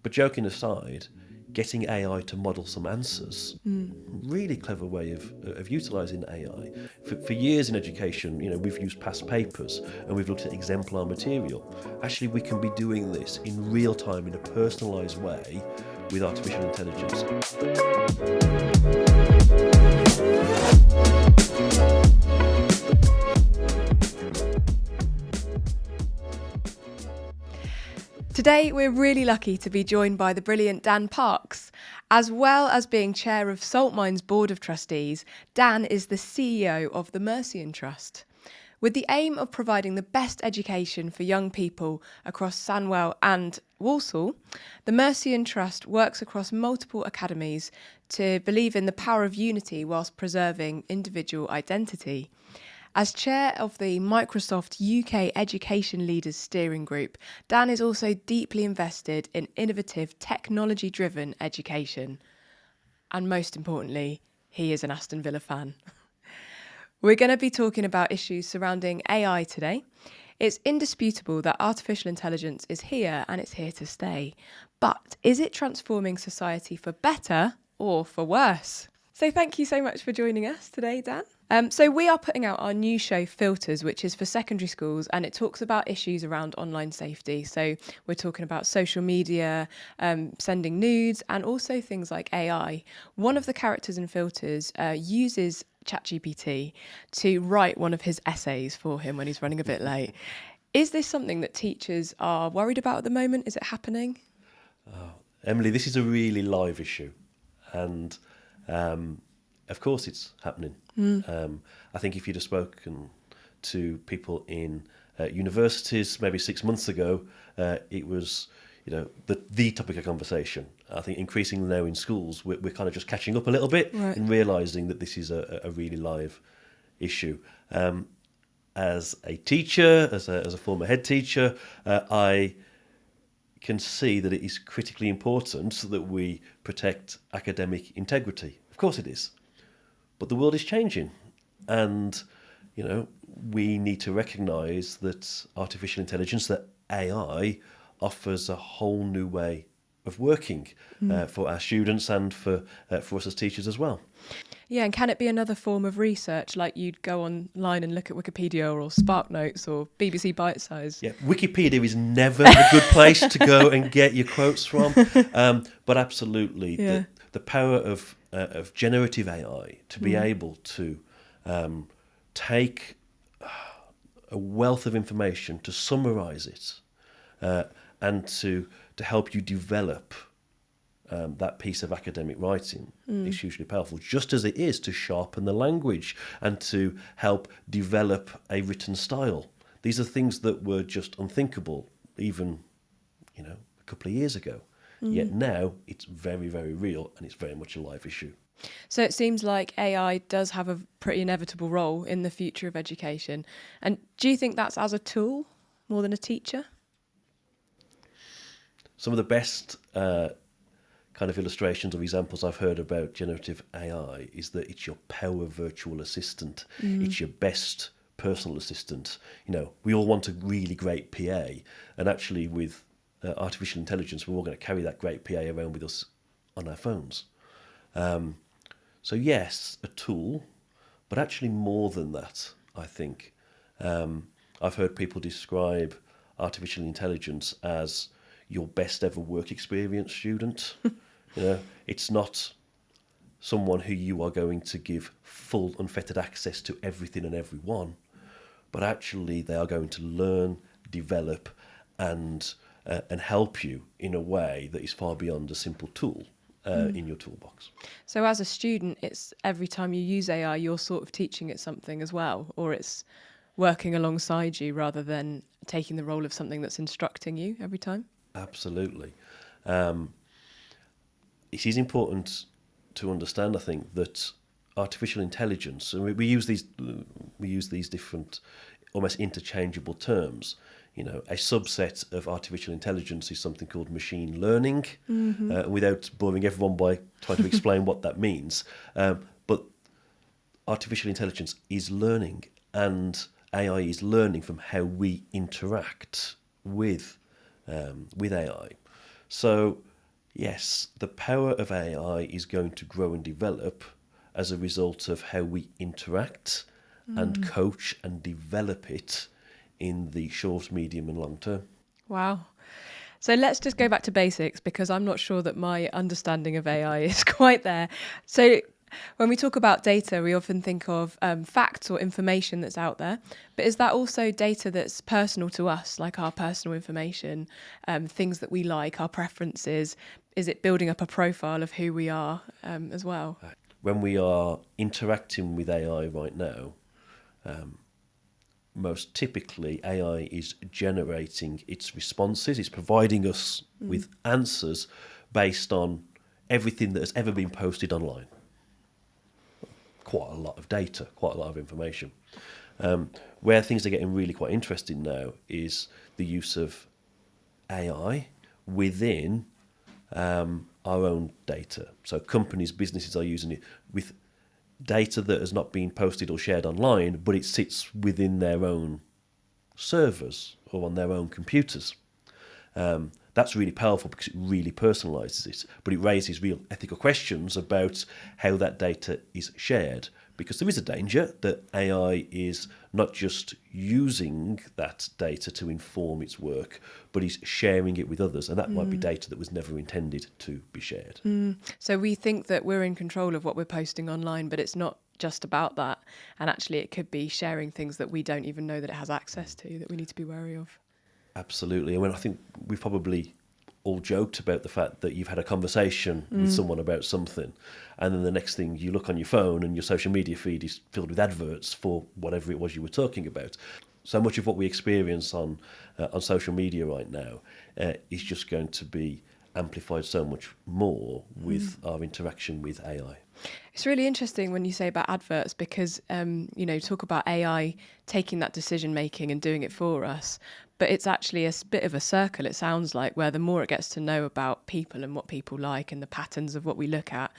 But joking aside, getting AI to model some answers, really clever way of utilising AI. For years in education, we've used past papers and we've looked at exemplar material. Actually, we can be doing this in real time in a personalised way with artificial intelligence. Today, we're really lucky to be joined by the brilliant Dan Parks. As well as being chair of Saltmines Board of Trustees, Dan is the CEO of the Mercian Trust. With the aim of providing the best education for young people across Sandwell and Walsall, the Mercian Trust works across multiple academies to believe in the power of unity whilst preserving individual identity. As chair of the Microsoft UK Education Leaders Steering Group, Dan is also deeply invested in innovative, technology-driven education. And most importantly, he is an Aston Villa fan. We're going to be talking about issues surrounding AI today. It's indisputable that artificial intelligence is here and it's here to stay. But is it transforming society for better or for worse? So thank you so much for joining us today, Dan. So we are putting out our new show, Filters, which is for secondary schools, and it talks about issues around online safety. So we're talking about social media, sending nudes, and also things like AI. One of the characters in Filters uses ChatGPT to write one of his essays for him when he's running a bit late. Is this something that teachers are worried about at the moment? Is it happening? Emily, this is a really live issue, and of course it's happening. I think if you'd have spoken to people in universities maybe 6 months ago, it was the topic of conversation. I think increasingly now in schools, we're kind of just catching up a little bit and realising that this is a really live issue. As a teacher, as a former head teacher, I can see that it is critically important that we protect academic integrity. Of course it is. But the world is changing, and we need to recognise that artificial intelligence, that AI, offers a whole new way of working for our students and for us as teachers as well. Yeah, and can it be another form of research, like you'd go online and look at Wikipedia or SparkNotes or BBC Bitesize? Yeah, Wikipedia is never a good place to go and get your quotes from, but absolutely, the power of generative AI to be able to take a wealth of information, to summarise it, and to help you develop that piece of academic writing is hugely powerful, just as it is to sharpen the language and to help develop a written style. These are things that were just unthinkable even a couple of years ago. Yet now it's very, very real, and it's very much a live issue. So it seems like AI does have a pretty inevitable role in the future of education. And do you think that's as a tool more than a teacher? Some of the best kind of illustrations or examples I've heard about generative AI is that it's your power virtual assistant. It's your best personal assistant. We all want a really great PA, and actually with artificial intelligence, we're all going to carry that great PA around with us on our phones. So yes, a tool, but actually more than that, I think. I've heard people describe artificial intelligence as your best ever work experience student. It's not someone who you are going to give full unfettered access to everything and everyone, but actually they are going to learn, develop, and help you in a way that is far beyond a simple tool in your toolbox. So as a student, it's every time you use AI, you're sort of teaching it something as well, or it's working alongside you rather than taking the role of something that's instructing you every time? Absolutely. It is important to understand, I think, that artificial intelligence, and we use these different, almost interchangeable terms. A subset of artificial intelligence is something called machine learning, without boring everyone by trying to explain what that means. But artificial intelligence is learning, and AI is learning from how we interact with AI. So Yes, the power of AI is going to grow and develop as a result of how we interact and coach and develop it in the short, medium, and long term. Wow. So let's just go back to basics because I'm not sure that my understanding of AI is quite there. So when we talk about data, we often think of facts or information that's out there. But is that also data that's personal to us, like our personal information, things that we like, our preferences? Is it building up a profile of who we are as well? When we are interacting with AI right now, most typically AI is generating its responses, it's providing us with answers based on everything that has ever been posted online. Quite a lot of data, quite a lot of information. Where things are getting really quite interesting now is the use of AI within our own data. So companies, businesses are using it with data that has not been posted or shared online, but it sits within their own servers or on their own computers. That's really powerful because it really personalizes it, but it raises real ethical questions about how that data is shared, because there is a danger that AI is not just using that data to inform its work, but is sharing it with others, and that might be data that was never intended to be shared. So we think that we're in control of what we're posting online, but it's not just about that. And actually, it could be sharing things that we don't even know that it has access to that we need to be wary of. Absolutely. I mean, I think we've probably all joked about the fact that you've had a conversation with someone about something, and then the next thing you look on your phone and your social media feed is filled with adverts for whatever it was you were talking about. So much of what we experience on social media right now is just going to be amplified so much more with our interaction with AI. It's really interesting when you say about adverts because, talk about AI taking that decision making and doing it for us. But it's actually a bit of a circle, it sounds like, where the more it gets to know about people and what people like and the patterns of what we look at,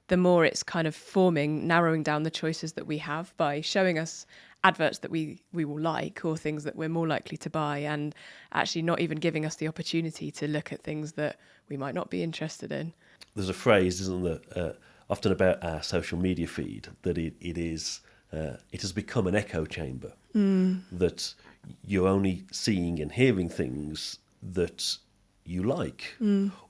the more it's kind of narrowing down the choices that we have by showing us adverts that we will like or things that we're more likely to buy, and actually not even giving us the opportunity to look at things that we might not be interested in. There's a phrase, isn't there, often about our social media feed, that it has become an echo chamber, that you're only seeing and hearing things that you like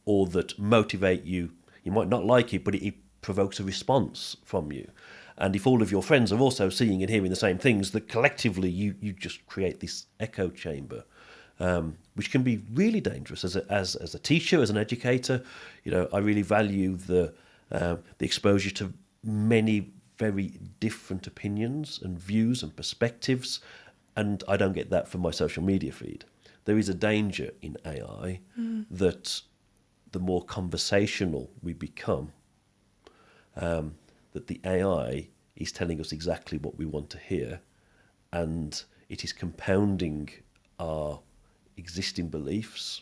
or that motivate you. You might not like it, but it provokes a response from you. And if all of your friends are also seeing and hearing the same things, that collectively you just create this echo chamber, which can be really dangerous. As a teacher, as an educator, I really value the exposure to many very different opinions and views and perspectives, and I don't get that from my social media feed. There is a danger in AI that the more conversational we become, that the AI is telling us exactly what we want to hear, and it is compounding our existing beliefs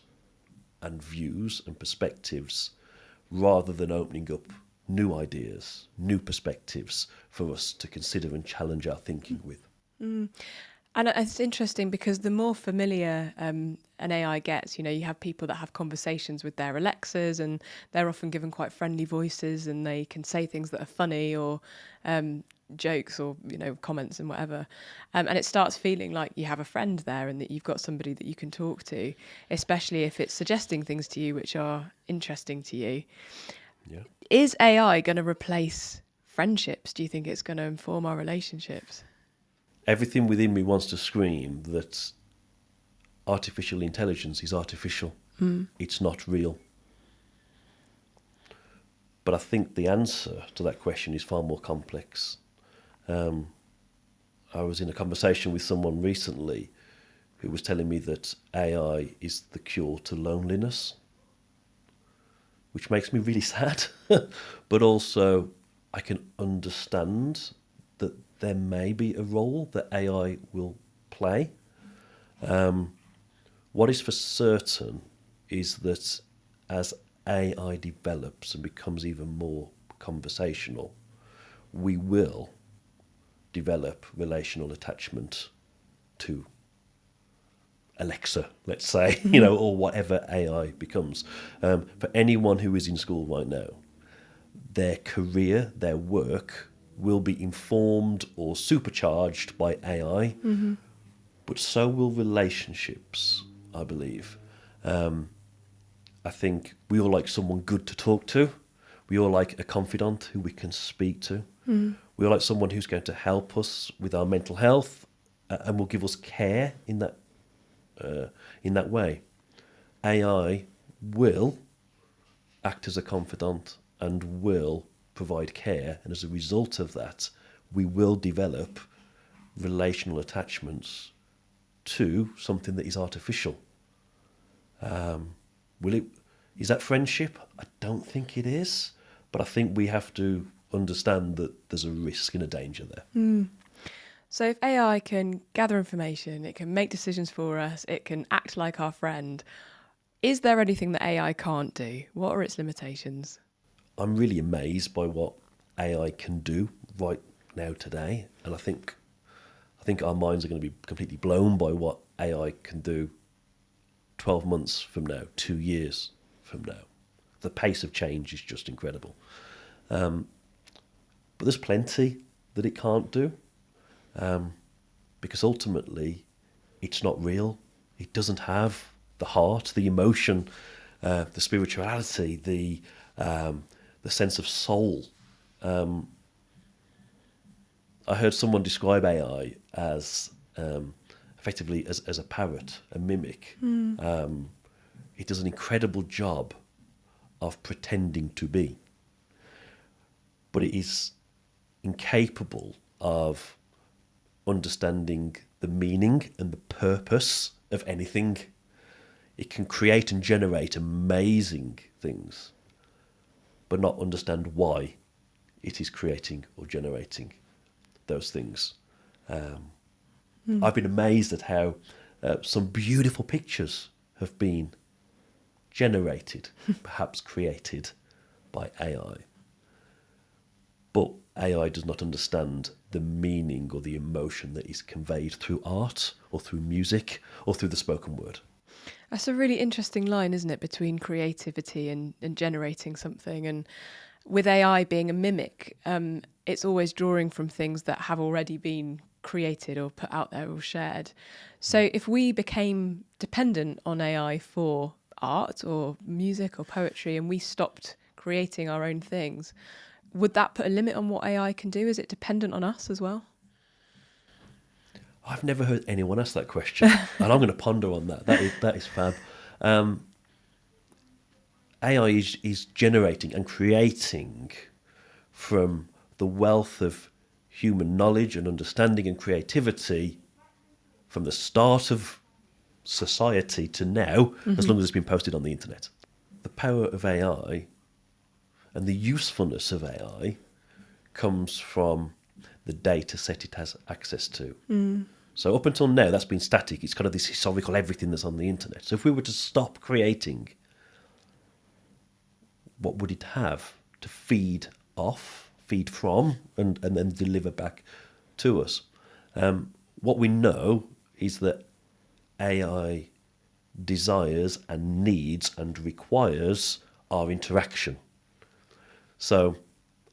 and views and perspectives rather than opening up new ideas, new perspectives for us to consider and challenge our thinking with. And it's interesting because the more familiar an AI gets, you have people that have conversations with their Alexas and they're often given quite friendly voices and they can say things that are funny or jokes or, comments and whatever. And it starts feeling like you have a friend there and that you've got somebody that you can talk to, especially if it's suggesting things to you which are interesting to you. Yeah. Is AI going to replace friendships? Do you think it's going to inform our relationships? Everything within me wants to scream that artificial intelligence is artificial. It's not real. But I think the answer to that question is far more complex. I was in a conversation with someone recently who was telling me that AI is the cure to loneliness, which makes me really sad. But also, I can understand that there may be a role that AI will play. What is for certain is that as AI develops and becomes even more conversational, we will develop relational attachment to Alexa, let's say, or whatever AI becomes. For anyone who is in school right now, their career, their work will be informed or supercharged by AI, but so will relationships, I believe. I think we all like someone good to talk to. We all like a confidant who we can speak to. We all like someone who's going to help us with our mental health and will give us care in that way. AI will act as a confidant and will provide care, and as a result of that, we will develop relational attachments to something that is artificial. Is that friendship? I don't think it is, but I think we have to understand that there's a risk and a danger there. So if AI can gather information, it can make decisions for us, it can act like our friend, is there anything that AI can't do? What are its limitations? I'm really amazed by what AI can do right now today, and I think our minds are going to be completely blown by what AI can do 12 months from now, 2 years from now. The pace of change is just incredible. But there's plenty that it can't do, because ultimately it's not real. It doesn't have the heart, the emotion, the spirituality, the sense of soul. I heard someone describe AI as effectively as a parrot, a mimic. It does an incredible job of pretending to be, but it is incapable of understanding the meaning and the purpose of anything. It can create and generate amazing things, but not understand why it is creating or generating those things. I've been amazed at how some beautiful pictures have been generated, perhaps created by AI. But AI does not understand the meaning or the emotion that is conveyed through art or through music or through the spoken word. That's a really interesting line, isn't it, between creativity and generating something. And with AI being a mimic, it's always drawing from things that have already been created or put out there or shared. So if we became dependent on AI for art or music or poetry and we stopped creating our own things, would that put a limit on what AI can do? Is it dependent on us as well? I've never heard anyone ask that question, and I'm going to ponder on that. That is fab. AI is generating and creating from the wealth of human knowledge and understanding and creativity from the start of society to now, as long as it's been posted on the internet. The power of AI and the usefulness of AI comes from the data set it has access to. So up until now, that's been static. It's kind of this historical everything that's on the internet. So if we were to stop creating, what would it have to feed from, and then deliver back to us? What we know is that AI desires and needs and requires our interaction. So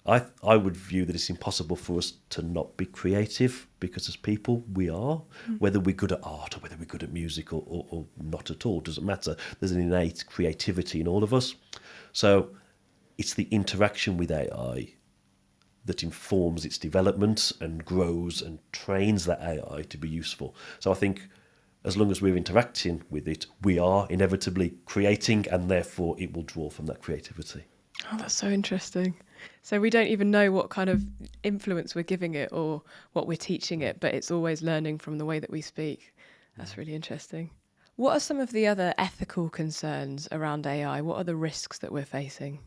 I would view that it's impossible for us to not be creative, because as people we are, whether we're good at art or whether we're good at music or not at all, doesn't matter. There's an innate creativity in all of us. So it's the interaction with AI that informs its development and grows and trains that AI to be useful. So I think as long as we're interacting with it, we are inevitably creating, and therefore it will draw from that creativity. Oh, that's so interesting. So we don't even know what kind of influence we're giving it or what we're teaching it, but it's always learning from the way that we speak. That's really interesting. What are some of the other ethical concerns around AI? What are the risks that we're facing?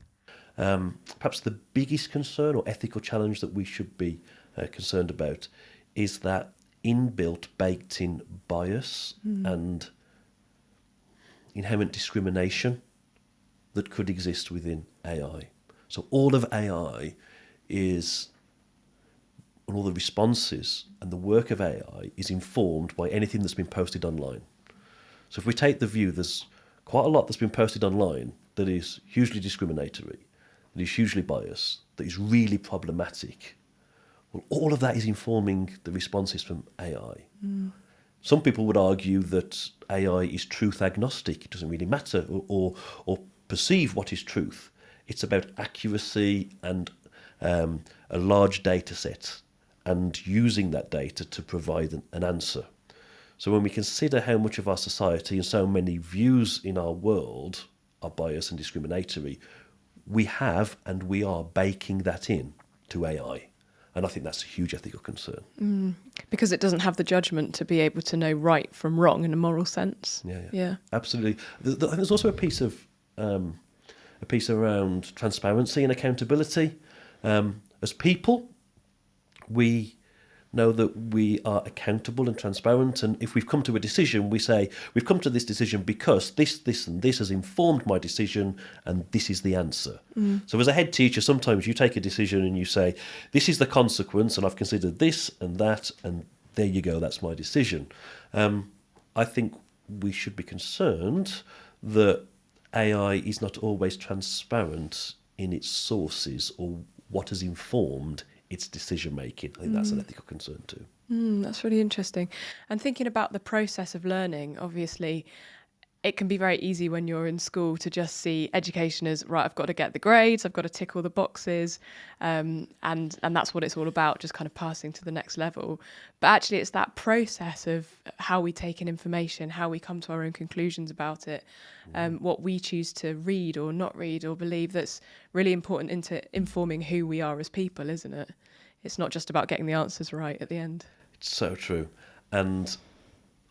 Perhaps the biggest concern or ethical challenge that we should be concerned about is that inbuilt, baked-in bias and inherent discrimination that could exist within AI. So all of AI is, and all the responses and the work of AI is informed by anything that's been posted online. So if we take the view, there's quite a lot that's been posted online that is hugely discriminatory, that is hugely biased, that is really problematic. Well, all of that is informing the responses from AI. Some people would argue that AI is truth agnostic. It doesn't really matter or perceive what is truth. It's about accuracy and a large data set and using that data to provide an answer. So when we consider how much of our society and so many views in our world are biased and discriminatory, we have and we are baking that in to AI. And I think that's a huge ethical concern. Because it doesn't have the judgment to be able to know right from wrong in a moral sense. Yeah. Absolutely. There's also a piece around transparency and accountability. As people, we know that we are accountable and transparent, and if we've come to a decision, we say, we've come to this decision because this and this has informed my decision, and this is the answer. So as a head teacher, sometimes you take a decision and you say, this is the consequence, and I've considered this and that, and there you go, that's my decision. I think we should be concerned that AI is not always transparent in its sources or what has informed its decision making. I think that's an ethical concern too. That's really interesting. And thinking about the process of learning, obviously, it can be very easy when you're in school to just see education as, right, I've got to get the grades, I've got to tick all the boxes, and that's what it's all about, just kind of passing to the next level. But actually, it's that process of how we take in information, how we come to our own conclusions about it, what we choose to read or not read or believe, that's really important into informing who we are as people, isn't it? It's not just about getting the answers right at the end. It's so true. And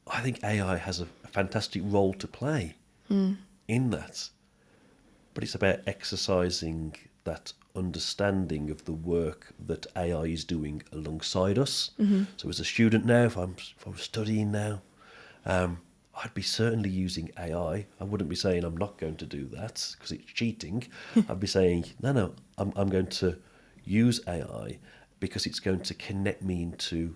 I think AI has a fantastic role to play in that. But it's about exercising that understanding of the work that AI is doing alongside us. So as a student now, if I was studying now, I'd be certainly using AI. I wouldn't be saying I'm not going to do that because it's cheating. I'd be saying, no, I'm going to use AI because it's going to connect me into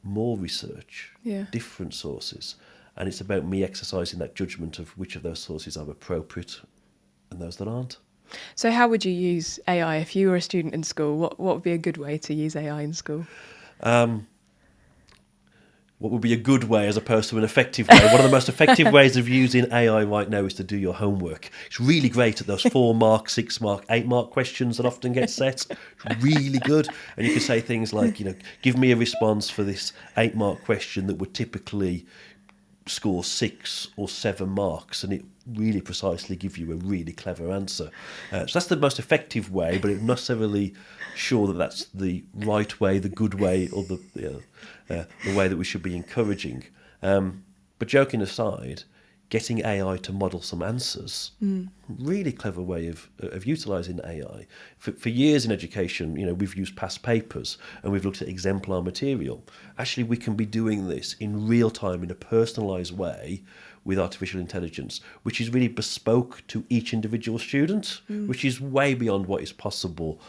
more research, different sources. And it's about me exercising that judgment of which of those sources are appropriate and those that aren't. So how would you use AI if you were a student in school? What would be a good way to use AI in school? What would be a good way as opposed to an effective way? One of the most effective ways of using AI right now is to do your homework. It's really great at those 4 mark, 6 mark, 8 mark questions that often get set. It's really good. And you can say things like, give me a response for this 8 mark question that would typically score 6 or 7 marks, and it really precisely give you a really clever answer. So that's the most effective way, but it's not necessarily sure that that's the right way, the good way, or the way that we should be encouraging. But joking aside, getting AI to model some answers, really clever way of utilising AI. For years in education, we've used past papers and we've looked at exemplar material. Actually, we can be doing this in real time in a personalised way with artificial intelligence, which is really bespoke to each individual student, which is way beyond what is possible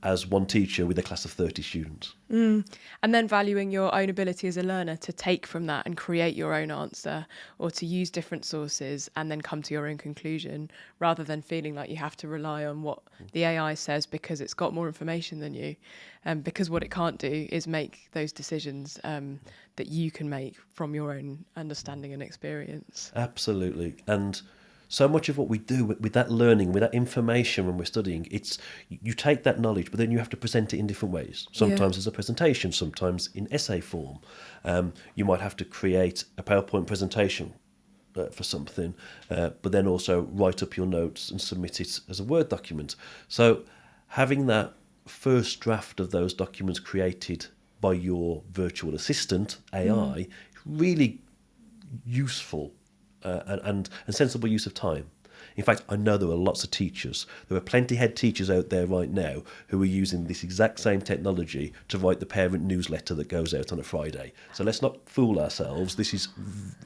as one teacher with a class of 30 students. And then valuing your own ability as a learner to take from that and create your own answer, or to use different sources and then come to your own conclusion, rather than feeling like you have to rely on what the AI says because it's got more information than you. Because what it can't do is make those decisions that you can make from your own understanding and experience. Absolutely. And so much of what we do with that learning, with that information when we're studying, it's you take that knowledge, but then you have to present it in different ways. Sometimes as a presentation, sometimes in essay form. You might have to create a PowerPoint presentation for something, but then also write up your notes and submit it as a Word document. So having that first draft of those documents created by your virtual assistant, AI, is really useful. And sensible use of time. In fact, I know there are lots of teachers. There are plenty head teachers out there right now who are using this exact same technology to write the parent newsletter that goes out on a Friday. So let's not fool ourselves. This is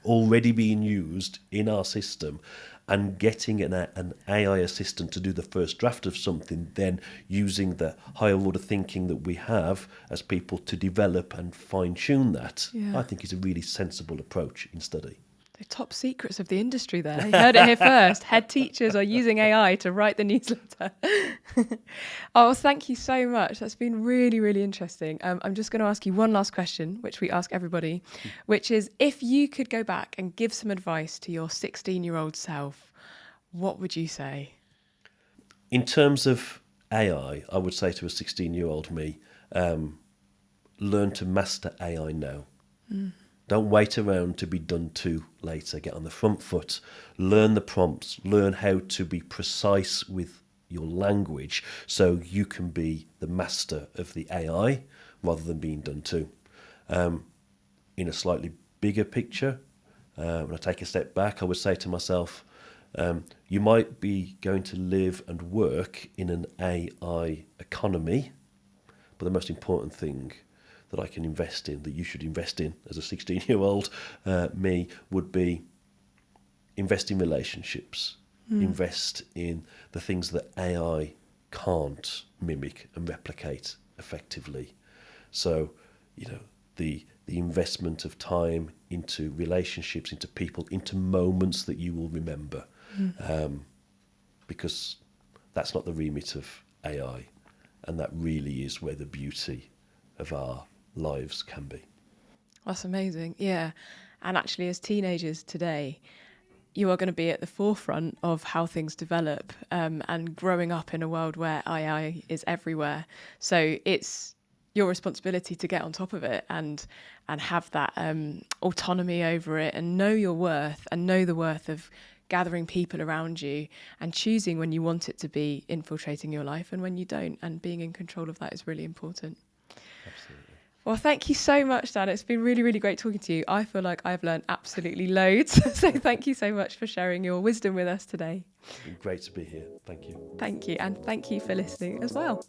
already being used in our system, and getting an AI assistant to do the first draft of something, then using the higher order thinking that we have as people to develop and fine-tune that, I think is a really sensible approach in study. The top secrets of the industry there. You heard it here first. Head teachers are using AI to write the newsletter. Oh, thank you so much. That's been really, really interesting. I'm just going to ask you one last question, which we ask everybody, which is, if you could go back and give some advice to your 16-year-old self, what would you say? In terms of AI, I would say to a 16-year-old me, learn to master AI now. Don't wait around to be done to later. Get on the front foot, learn the prompts, learn how to be precise with your language so you can be the master of the AI rather than being done to. In a slightly bigger picture, when I take a step back, I would say to myself, you might be going to live and work in an AI economy, but the most important thing that I can invest in, that you should invest in as a 16-year-old me, would be invest in relationships, invest in the things that AI can't mimic and replicate effectively. So, the investment of time into relationships, into people, into moments that you will remember, because that's not the remit of AI, and that really is where the beauty of our lives can be. That's amazing. Yeah. And actually, as teenagers today, you are going to be at the forefront of how things develop, and growing up in a world where AI is everywhere. So it's your responsibility to get on top of it and have that autonomy over it, and know your worth and know the worth of gathering people around you and choosing when you want it to be infiltrating your life and when you don't, and being in control of that is really important. Absolutely. Well, thank you so much, Dan. It's been really, really great talking to you. I feel like I've learned absolutely loads. So thank you so much for sharing your wisdom with us today. It's been great to be here. Thank you. Thank you. And thank you for listening as well.